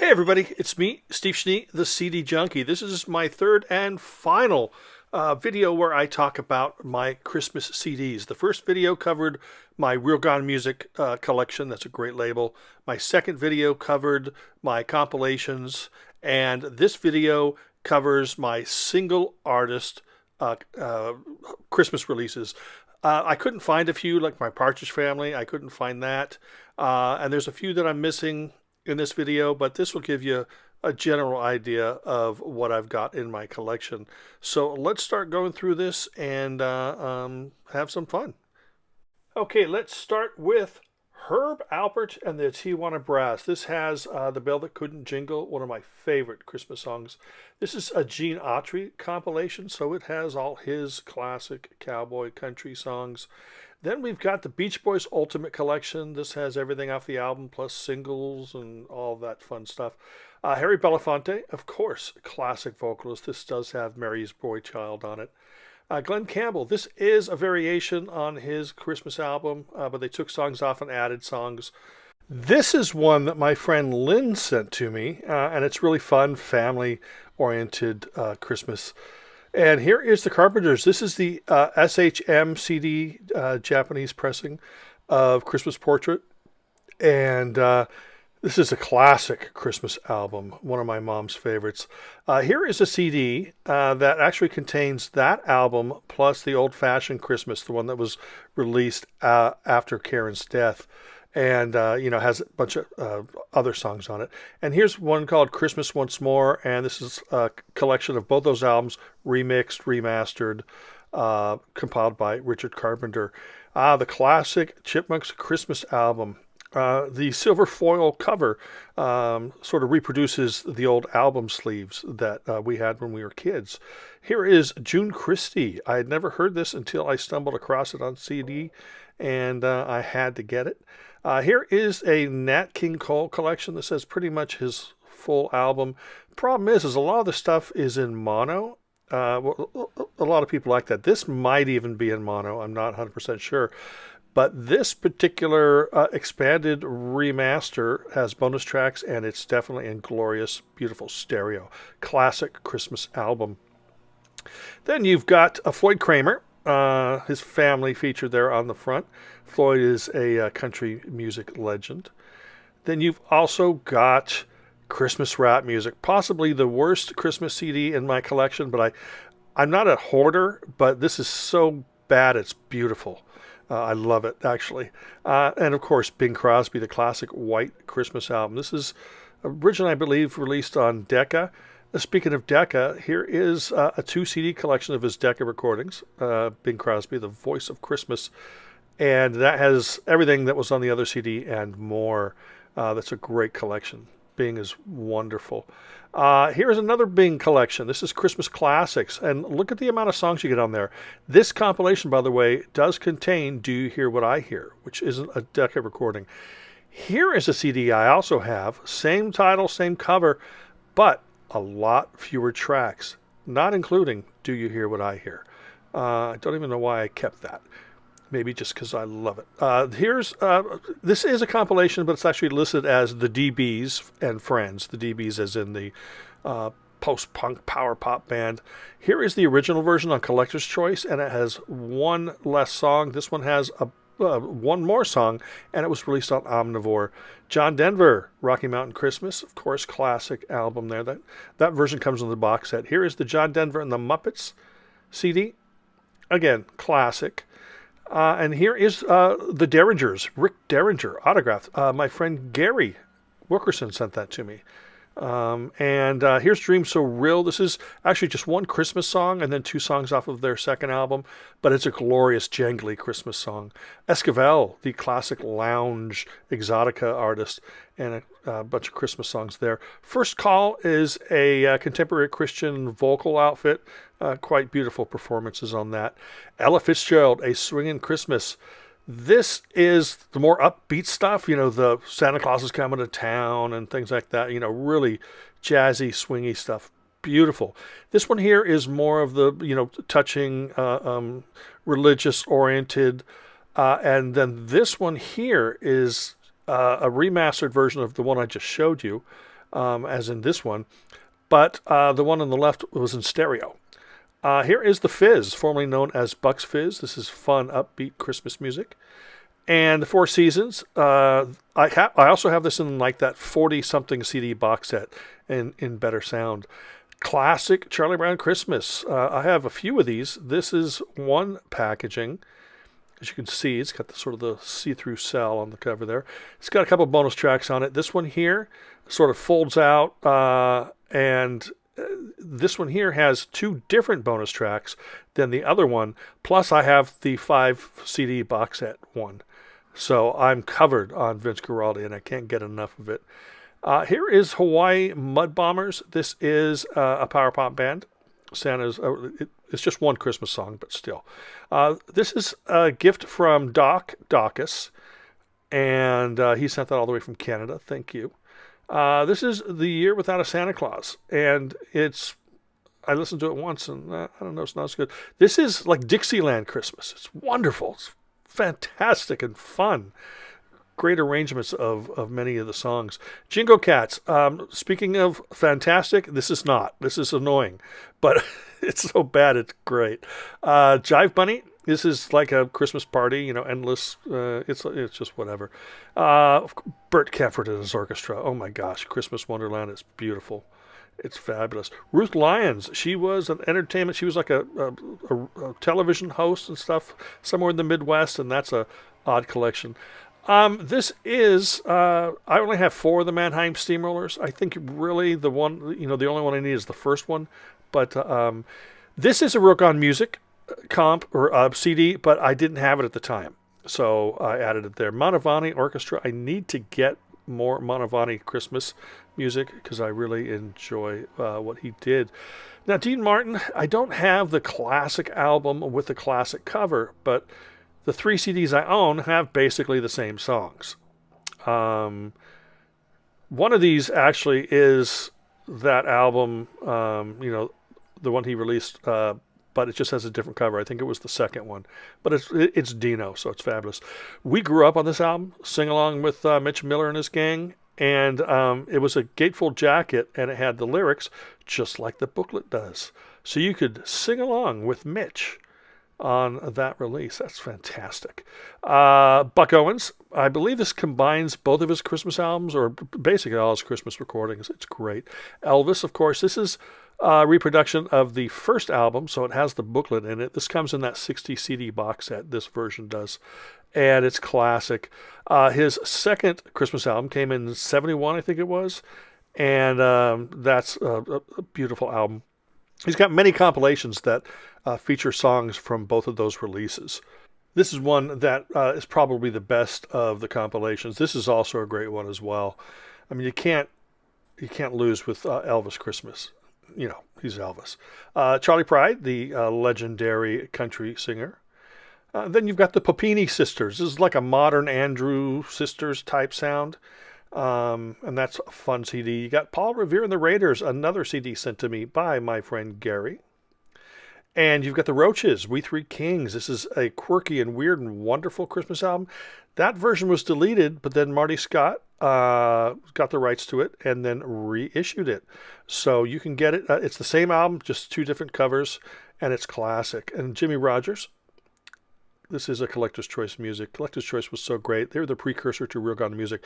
Hey everybody, it's me, Steve Schnee, the CD Junkie. This is my third and final video where I talk about my Christmas CDs. The first video covered my Real Gone Music collection. That's a great label. My second video covered my compilations, and this video covers my single artist Christmas releases. I couldn't find a few, like my Partridge Family. I couldn't find that. And there's a few that I'm missing in this video, but this will give you a general idea of what I've got in my collection. So let's start going through this and have some fun. Okay, let's start with Herb Alpert and the Tijuana Brass. This has The Bell That Couldn't Jingle, one of my favorite Christmas songs. This is a Gene Autry compilation, so it has all his classic cowboy country songs. Then we've got the Beach Boys Ultimate Collection. This has everything off the album, plus singles and all that fun stuff. Harry Belafonte, of course, classic vocalist. This does have Mary's Boy Child on it. Glenn Campbell, this is a variation on his Christmas album, but they took songs off and added songs. This is one that my friend Lynn sent to me, and it's really fun, family-oriented Christmas. And here is the Carpenters. This is the SHM CD Japanese pressing of Christmas Portrait. And this is a classic Christmas album, one of my mom's favorites. Here is a CD that actually contains that album plus the old-fashioned Christmas, the one that was released after Karen's death. And, has a bunch of other songs on it. And here's one called Christmas Once More, and this is a collection of both those albums, remixed, remastered, compiled by Richard Carpenter. The classic Chipmunks Christmas album. The silver foil cover sort of reproduces the old album sleeves that we had when we were kids. Here is June Christie. I had never heard this until I stumbled across it on CD, and I had to get it. Here is a Nat King Cole collection. This has pretty much his full album. Problem is a lot of the stuff is in mono. A lot of people like that. This might even be in mono. I'm not 100% sure. But this particular expanded remaster has bonus tracks, and it's definitely in glorious, beautiful stereo. Classic Christmas album. Then you've got Floyd Kramer. His family featured there on the front. Floyd is a country music legend. Then you've also got Christmas rap music, possibly the worst Christmas CD in my collection, but I'm not a hoarder, but this is so bad it's beautiful. I love it, actually. And of course, Bing Crosby, the classic White Christmas album. This is originally, I believe, released on Decca. Speaking of Decca, here is a 2 CD collection of his Decca recordings. Bing Crosby, The Voice of Christmas. And that has everything that was on the other CD and more. That's a great collection. Bing is wonderful. Here's another Bing collection. This is Christmas Classics. And look at the amount of songs you get on there. This compilation, by the way, does contain Do You Hear What I Hear, which isn't a Decca recording. Here is a CD I also have. Same title, same cover, but a lot fewer tracks, not including Do You Hear What I Hear. I don't even know why I kept that. Maybe just because I love it. This is a compilation, but it's actually listed as the DBs and Friends. The DBs as in the post-punk power pop band. Here is the original version on Collector's Choice, and it has one less song. This one has one more song, and it was released on Omnivore. John Denver, Rocky Mountain Christmas, of course, classic album there. That version comes in the box set. Here is the John Denver and the Muppets CD. Again, classic. And here is the Derringers, Rick Derringer, autographed. My friend Gary Wilkerson sent that to me. Here's Dream So Real. This is actually just one Christmas song and then 2 songs off of their second album, but it's a glorious, jangly Christmas song. Esquivel, the classic lounge exotica artist, and a bunch of Christmas songs there. First Call is a contemporary Christian vocal outfit. Quite beautiful performances on that. Ella Fitzgerald, A Swingin' Christmas. This is the more upbeat stuff, the Santa Claus is coming to town and things like that, really jazzy, swingy stuff. Beautiful. This one here is more of the, touching, religious-oriented. And then this one here is a remastered version of the one I just showed you. as in this one, but the one on the left was in stereo. Here is The Fizz, formerly known as Bucks Fizz. This is fun, upbeat Christmas music. And the Four Seasons. I also have this in like that 40-something CD box set in better sound. Classic Charlie Brown Christmas. I have a few of these. This is one packaging. As you can see, it's got the sort of the see-through cell on the cover there. It's got a couple bonus tracks on it. This one here sort of folds out, and this one here has 2 different bonus tracks than the other one. Plus, I have the 5 CD box set one. So I'm covered on Vince Guaraldi, and I can't get enough of it. Here is Hawaii Mud Bombers. This is a power pop band. Santa's. It's just one Christmas song, but still. This is a gift from Doc Dawkins, and he sent that all the way from Canada. Thank you. This is The Year Without a Santa Claus, and I listened to it once, and I don't know, it's not as good. This is like Dixieland Christmas. It's wonderful. It's fantastic and fun. Great arrangements of many of the songs. Jingo Cats. Speaking of fantastic, this is not. This is annoying, but it's so bad it's great. Jive Bunny. This is like a Christmas party, endless. It's just whatever. Burt Kaempfert and his orchestra. Oh my gosh, Christmas Wonderland is beautiful. It's fabulous. Ruth Lyons. She was an entertainment. She was like a television host and stuff somewhere in the Midwest, and that's a odd collection. This is, I only have 4 of the Mannheim Steamrollers. I think really the only one I need is the first one. But this is a Rock On Music comp or CD, but I didn't have it at the time. So I added it there. Mantovani Orchestra. I need to get more Mantovani Christmas music because I really enjoy what he did. Now, Dean Martin, I don't have the classic album with the classic cover, but the 3 CDs I own have basically the same songs. One of these actually is that album, the one he released, but it just has a different cover. I think it was the second one. But it's Dino, so it's fabulous. We grew up on this album, sing along with Mitch Miller and his gang, and it was a gatefold jacket, and it had the lyrics just like the booklet does. So you could sing along with Mitch on that release. That's fantastic. Buck Owens, I believe this combines both of his Christmas albums, or basically all his Christmas recordings. It's great. Elvis, of course, this is a reproduction of the first album, so it has the booklet in it. This comes in that 60 CD box set, this version does, and it's classic. His second Christmas album came in 71, I think it was, and that's a beautiful album. He's got many compilations that feature songs from both of those releases. This is one that is probably the best of the compilations. This is also a great one as well. I mean, you can't lose with Elvis Christmas. He's Elvis. Charlie Pride, the legendary country singer. Then you've got the Papini Sisters. This is like a modern Andrew Sisters type sound. And that's a fun CD. You got Paul Revere and the Raiders, another CD sent to me by my friend Gary. And you've got the Roaches, We Three Kings. This is a quirky and weird and wonderful Christmas album. That version was deleted, but then Marty Scott got the rights to it and then reissued it. So you can get it. It's the same album, just 2 different covers, and it's classic. And Jimmy Rogers. This is a Collector's Choice music. Collector's Choice was so great. They were the precursor to Rock On Music.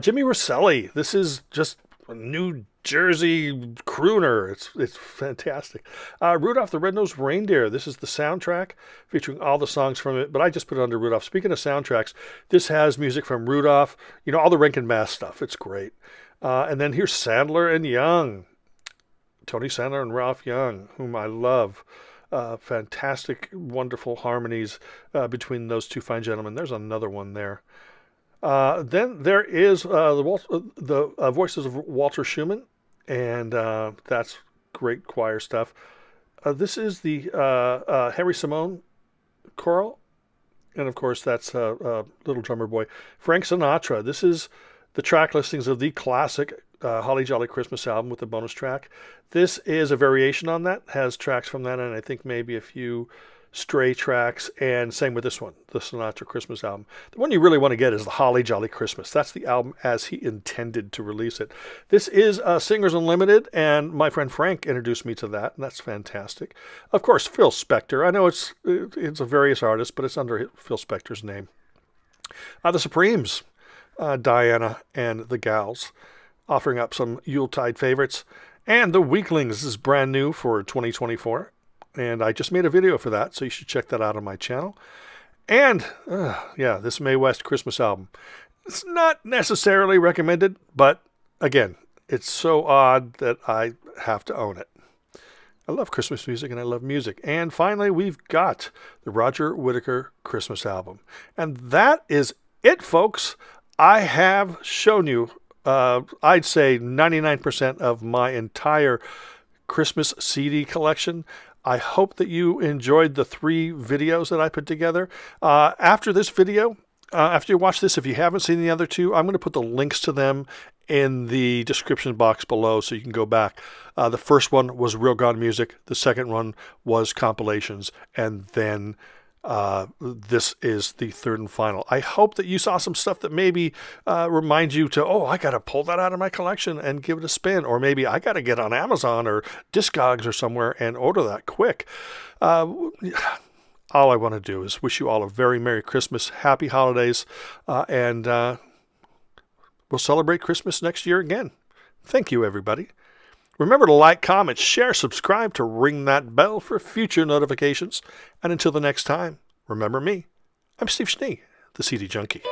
Jimmy Rosselli. This is just a New Jersey crooner. It's fantastic. Rudolph the Red-Nosed Reindeer. This is the soundtrack featuring all the songs from it, but I just put it under Rudolph. Speaking of soundtracks, this has music from Rudolph, all the Rankin Bass stuff. It's great. And then here's Sandler and Young. Tony Sandler and Ralph Young, whom I love. Fantastic, wonderful harmonies between those 2 fine gentlemen. There's another one there. Then there is the voices of Walter Schumann, and that's great choir stuff. This is the Harry Simone choral, and of course that's Little Drummer Boy. Frank Sinatra. This is the track listings of the classic Holly Jolly Christmas album with the bonus track. This is a variation on that, has tracks from that, and I think maybe a few Stray tracks, and same with this one, the Sinatra Christmas album. The one you really want to get is the Holly Jolly Christmas. That's the album as he intended to release it. This is Singers Unlimited, and my friend Frank introduced me to that, and that's fantastic. Of course, Phil Spector. I know it's a various artist, but it's under Phil Spector's name. The Supremes, Diana and the Gals, offering up some Yuletide favorites. And the Weaklings is brand new for 2024. And I just made a video for that, so you should check that out on my channel. And, yeah, this Mae West Christmas album. It's not necessarily recommended, but, again, it's so odd that I have to own it. I love Christmas music, and I love music. And finally, we've got the Roger Whittaker Christmas album. And that is it, folks. I have shown you, I'd say 99% of my entire Christmas CD collection. I hope that you enjoyed the 3 videos that I put together. After this video, after you watch this, if you haven't seen the other 2, I'm going to put the links to them in the description box below so you can go back. The first one was Real Gone Music. The second one was compilations. And then this is the third and final. I hope that you saw some stuff that maybe reminds you to, oh, I got to pull that out of my collection and give it a spin. Or maybe I got to get on Amazon or Discogs or somewhere and order that quick. All I want to do is wish you all a very Merry Christmas, Happy Holidays, and we'll celebrate Christmas next year again. Thank you, everybody. Remember to like, comment, share, subscribe to ring that bell for future notifications. And until the next time, remember me. I'm Steve Schnee, the CD Junkie.